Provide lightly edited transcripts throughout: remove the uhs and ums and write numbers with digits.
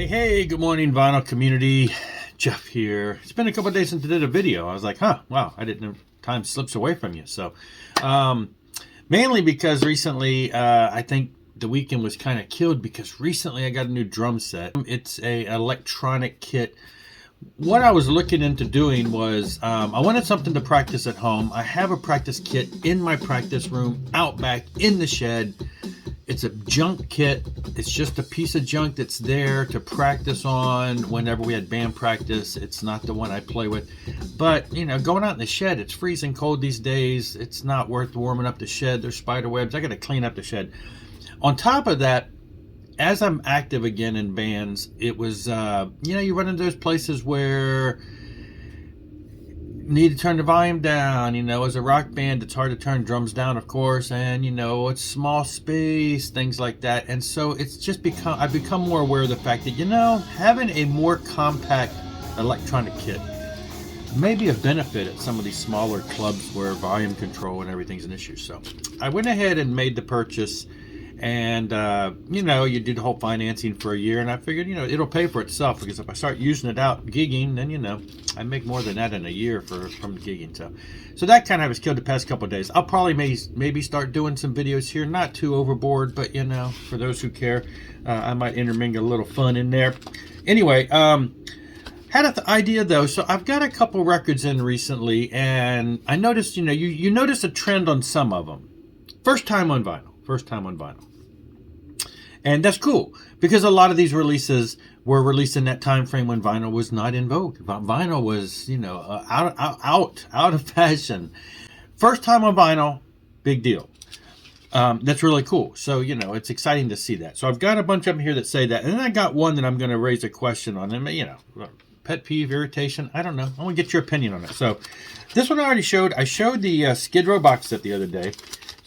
Hey, good morning, vinyl community. Jeff here. It's been a couple of days since I did a video. I was like, wow, I didn't know time slips away from you. So, mainly because recently, I think the weekend was kind of killed because recently I got a new drum set. It's a electronic kit. What I was looking into doing was, I wanted something to practice at home. I have a practice kit in my practice room, out back in the shed. It's a junk kit. It's just a piece of junk that's there to practice on whenever we had band practice. It's not the one I play with. But, you know, going out in the shed, it's freezing cold these days. It's not worth warming up the shed. There's spider webs. I got to clean up the shed. On top of that, as I'm active again in bands, it was, you run into those places where need to turn the volume down. As a rock band, it's hard to turn drums down, of course, and it's small space, things like that. And so it's just I've become more aware of the fact that having a more compact electronic kit may be a benefit at some of these smaller clubs where volume control and everything's an issue. So I went ahead and made the purchase. And, you do the whole financing for a year, and I figured, it'll pay for itself, because if I start using it out gigging, then, I make more than that in a year from gigging. So that kind of has killed the past couple of days. I'll probably maybe start doing some videos here, not too overboard, but, for those who care, I might intermingle a little fun in there. Anyway, had an idea, though. So I've got a couple records in recently, and I noticed, you notice a trend on some of them. First time on vinyl. And that's cool, because a lot of these releases were released in that time frame when vinyl was not in vogue. Vinyl was, out of fashion. First time on vinyl, big deal. That's really cool. So, it's exciting to see that. So I've got a bunch of them here that say that. And then I got one that I'm going to raise a question on. And, pet peeve, irritation, I don't know. I want to get your opinion on it. So this one I already showed. I showed the Skid Row box set the other day.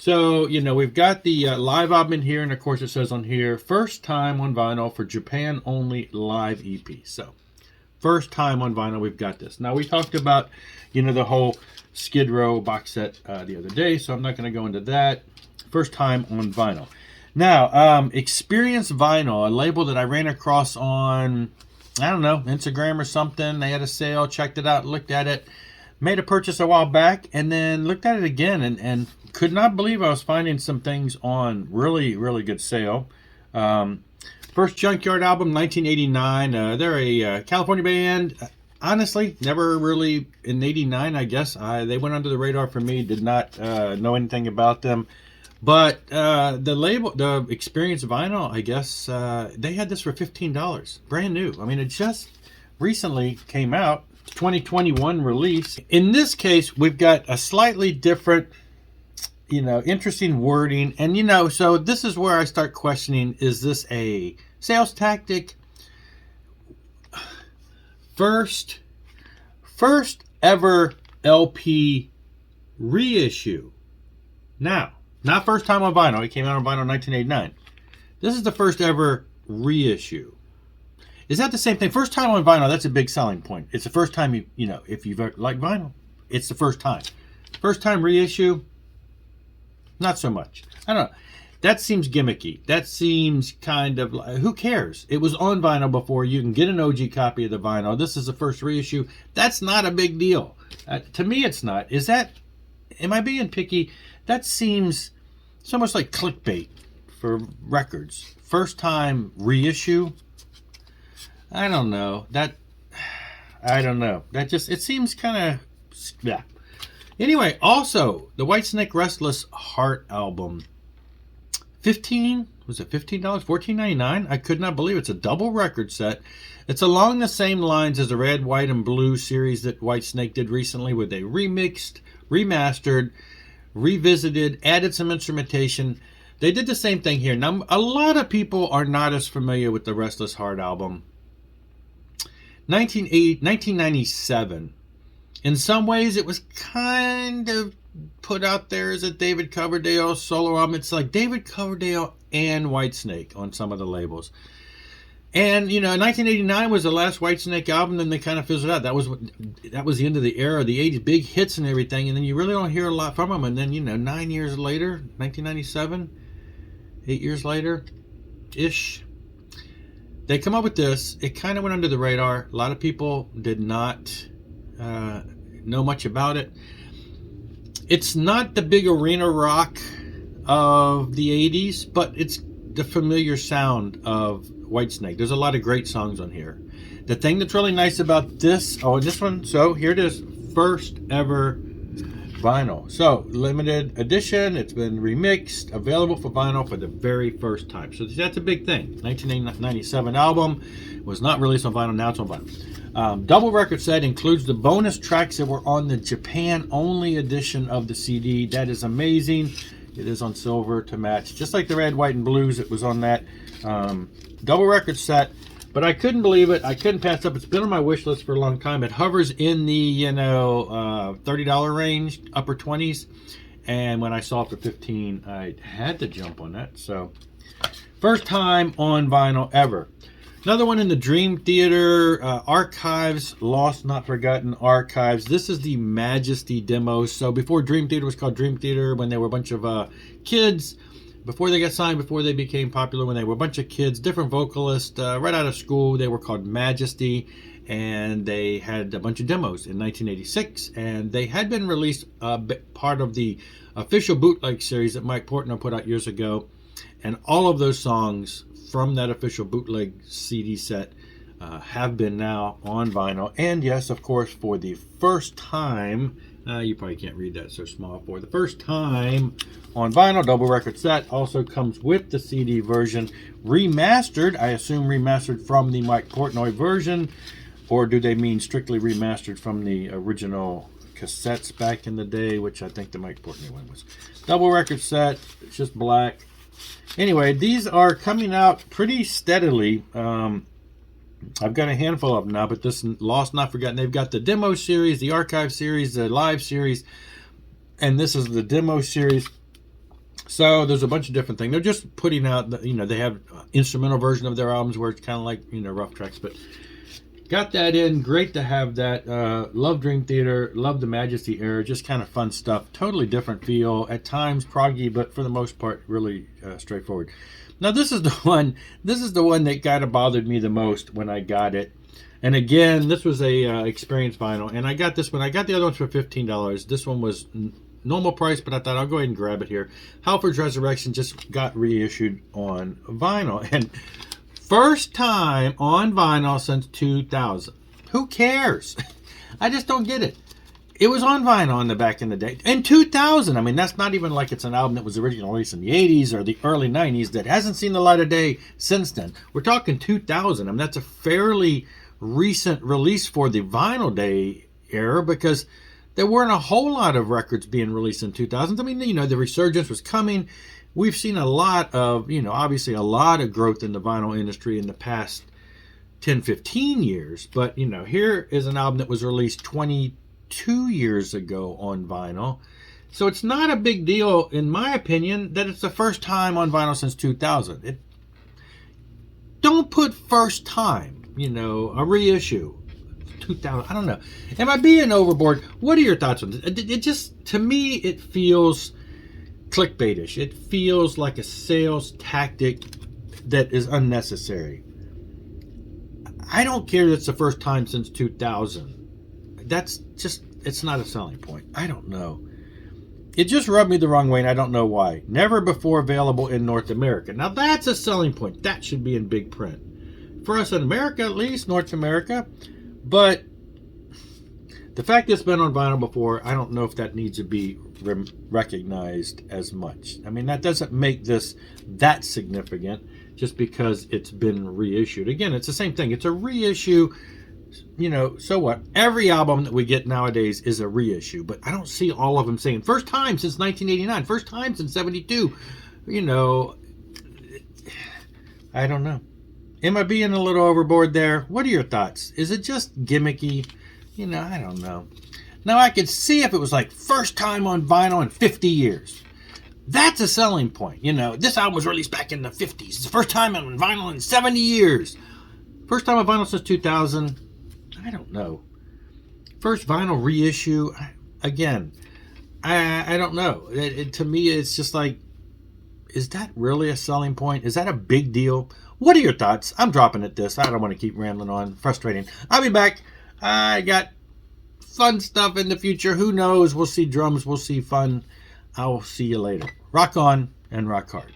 So, we've got the live album in here, and of course it says on here, first time on vinyl for Japan only live EP. So, first time on vinyl, we've got this. Now, we talked about, the whole Skid Row box set the other day, so I'm not going to go into that. First time on vinyl. Now, Experience Vinyl, a label that I ran across on, I don't know, Instagram or something. They had a sale, checked it out, looked at it. Made a purchase a while back, and then looked at it again, and could not believe I was finding some things on really, really good sale. First Junkyard album, 1989. They're a California band. Honestly, never really, in 89, I guess. They went under the radar for me, did not know anything about them. But the label, the Experience Vinyl, I guess, they had this for $15. Brand new. I mean, it just recently came out. 2021 release. In this case, we've got a slightly different, interesting wording. And, so this is where I start questioning, is this a sales tactic? First ever LP reissue. Now, not first time on vinyl. It came out on vinyl in 1989. This is the first ever reissue. Is that the same thing? First time on vinyl, that's a big selling point. It's the first time if you like vinyl, it's the first time. First time reissue, not so much. I don't know. That seems gimmicky. That seems kind of like, who cares? It was on vinyl before. You can get an OG copy of the vinyl. This is the first reissue. That's not a big deal. To me, it's not. Am I being picky? That seems so much like clickbait for records. First time reissue. I don't know. That just, it seems kind of, yeah. Anyway, also, the Whitesnake Restless Heart album. Was it $15? $14.99? I could not believe it. It's a double record set. It's along the same lines as the Red, White, and Blue series that Whitesnake did recently, where they remixed, remastered, revisited, added some instrumentation. They did the same thing here. Now, a lot of people are not as familiar with the Restless Heart album. 1997. In some ways, it was kind of put out there as a David Coverdale solo album. It's like David Coverdale and Whitesnake on some of the labels. And, 1989 was the last Whitesnake album, then they kind of fizzled out. That was the end of the era, the 80s, big hits and everything, and then you really don't hear a lot from them. And then, 9 years later, 1997, 8 years later-ish, they come up with this. It kind of went under the radar. A lot of people did not know much about it. It's not the big arena rock of the 80s, but it's the familiar sound of Whitesnake. There's a lot of great songs on here. The thing that's really nice about this, and this one, so here it is, first ever vinyl. So, limited edition, it's been remixed, available for vinyl for the very first time. So that's a big thing. 1997 album, was not released on vinyl, now it's on vinyl. Double record set includes the bonus tracks that were on the Japan-only edition of the CD. That is amazing. It is on silver to match, just like the red, white, and blues. It was on that double record set. But I couldn't believe it. I couldn't pass up. It's been on my wish list for a long time. It hovers in the $30 range, upper 20s. And when I saw it for $15, I had to jump on that. So, first time on vinyl ever. Another one in the Dream Theater archives, Lost Not Forgotten archives. This is the Majesty demo. So before Dream Theater was called Dream Theater, when they were a bunch of kids, before they got signed, before they became popular, when they were a bunch of kids, different vocalists, right out of school, they were called Majesty, and they had a bunch of demos in 1986, and they had been released part of the official bootleg series that Mike Portnoy put out years ago, and all of those songs from that official bootleg CD set have been now on vinyl. And yes, of course, for the first time, you probably can't read that so small, for the first time on vinyl, double record set also comes with the CD version, remastered. I assume remastered from the Mike Portnoy version, or do they mean strictly remastered from the original cassettes back in the day, which I think the Mike Portnoy one was. Double record set, it's just black. Anyway, these are coming out pretty steadily. I've got a handful of them now, but this Lost Not Forgotten, they've got the demo series, the archive series, the live series, and this is the demo series. So there's a bunch of different things. They're just putting out, they have instrumental version of their albums where it's kind of like, rough tracks, but got that in. Great to have that. Love Dream Theater, love the Majesty era, just kind of fun stuff. Totally different feel, at times proggy, but for the most part, really straightforward. Now this is the one that kind of bothered me the most when I got it. And again, this was a experience vinyl, and I got this one. I got the other ones for $15. This one was normal price, but I thought I'll go ahead and grab it here. Halford's Resurrection just got reissued on vinyl, and first time on vinyl since 2000. Who cares? I just don't get it. It was on vinyl in the back in the day. In 2000, I mean, that's not even like it's an album that was originally released in the 80s or the early 90s that hasn't seen the light of day since then. We're talking 2000. I mean, that's a fairly recent release for the vinyl day era, because there weren't a whole lot of records being released in 2000. I mean, the resurgence was coming. We've seen a lot of, obviously a lot of growth in the vinyl industry in the past 10, 15 years. But, here is an album that was released 22 years ago on vinyl. So it's not a big deal, in my opinion, that it's the first time on vinyl since 2000. Don't put first time, a reissue. 2000, I don't know. Am I being overboard? What are your thoughts on this? It just, to me, it feels clickbaitish. It feels like a sales tactic that is unnecessary. I don't care that it's the first time since 2000. That's just, it's not a selling point. I don't know. It just rubbed me the wrong way, and I don't know why. Never before available in North America. Now that's a selling point. That should be in big print. For us in America, at least, North America. But the fact that it's been on vinyl before, I don't know if that needs to be recognized as much. I mean, that doesn't make this that significant just because it's been reissued. Again, it's the same thing. It's a reissue. So what? Every album that we get nowadays is a reissue, but I don't see all of them saying first time since 1989, first time since 72. I don't know. Am I being a little overboard there? What are your thoughts? Is it just gimmicky? I don't know. Now, I could see if it was like first time on vinyl in 50 years. That's a selling point. This album was released back in the 50s. It's the first time on vinyl in 70 years. First time on vinyl since 2000. I don't know. First vinyl reissue. Again, I don't know. To me, it's just like, is that really a selling point? Is that a big deal? What are your thoughts? I'm dropping at this. I don't want to keep rambling on. Frustrating. I'll be back. I got fun stuff in the future. Who knows? We'll see drums. We'll see fun. I'll see you later. Rock on and rock hard.